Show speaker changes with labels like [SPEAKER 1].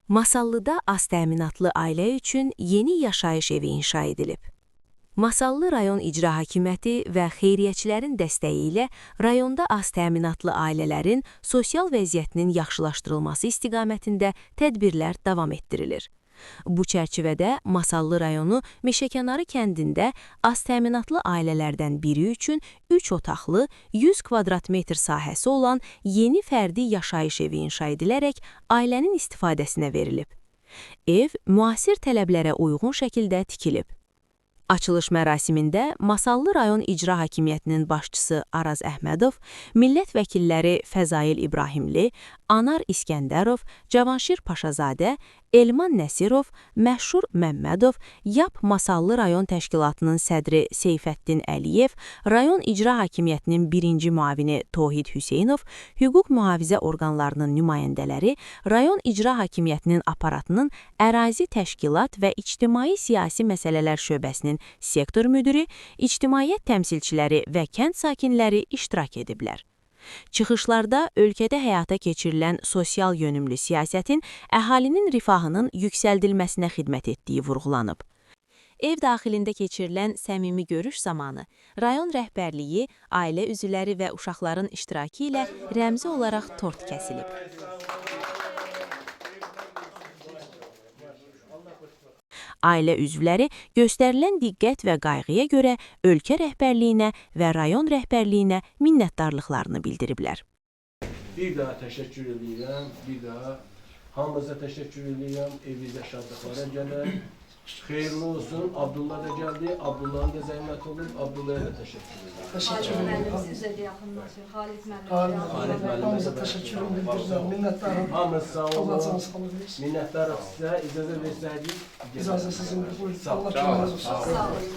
[SPEAKER 1] Masallıda az təminatlı ailə üçün yeni yaşayış evi inşa edilib. Masallı rayon icra hakimiyyəti və xeyriyyəçilərin dəstəyi ilə rayonda az təminatlı ailələrin sosial vəziyyətinin yaxşılaşdırılması istiqamətində tədbirlər davam etdirilir. Bu çərçivədə Masallı rayonu Meşəkənarı kəndində az təminatlı ailələrdən biri üçün 3 otaqlı, 100 kvadrat metr sahəsi olan yeni fərdi yaşayış evi inşa edilərək ailənin istifadəsinə verilib. Ev müasir tələblərə uyğun şəkildə tikilib. Açılış mərasimində Masallı rayon icra hakimiyyətinin başçısı Araz Əhmədov, millət vəkilləri Fəzail İbrahimli, Anar İskəndərov, Cavanşir Paşazadə, Elman Nəsirov, Məşhur Məmmədov, YAP Masallı rayon təşkilatının sədri Seyfəddin Əliyev, rayon icra hakimiyyətinin birinci müavini Tohid Hüseynov, hüquq mühafizə orqanlarının nümayəndələri, rayon icra hakimiyyətinin aparatının ərazi təşkilat və ictimai-siyasi məsələlər şöbəsinin sektor müdiri, ictimaiyyət təmsilçiləri və kənd sakinləri iştirak ediblər. Çıxışlarda ölkədə həyata keçirilən sosial yönümlü siyasətin əhalinin rifahının yüksəldilməsinə xidmət etdiyi vurğulanıb. Ev daxilində keçirilən səmimi görüş zamanı rayon rəhbərliyi, ailə üzvləri və uşaqların iştirakı ilə rəmzi olaraq tort kəsilib. Ailə üzvləri göstərilən diqqət və qayğıya görə ölkə rəhbərliyinə və rayon rəhbərliyinə minnətdarlıqlarını bildiriblər.
[SPEAKER 2] Bir daha təşəkkür edirəm, bir daha hamınıza təşəkkür edirəm, evinizə şadlıqlara gələk. Xeyirli olsun, Abdullah da gəldi, Abdullahın da zəhmət olub, Abdullah'a da təşəkkür edirəm.
[SPEAKER 3] Xalid müəllim sizə də yaxınlaşır, Xalid müəllim.
[SPEAKER 4] Hamıza təşəkkür edirəm, minnətdarım.
[SPEAKER 2] Hamınız sağ olun,
[SPEAKER 4] olun.
[SPEAKER 2] minnətdarım sizə, icazə versəydik.
[SPEAKER 4] İcazə sizin,
[SPEAKER 2] Sağ olun.
[SPEAKER 4] Allah köməyiniz olsun.
[SPEAKER 3] Sağ olun.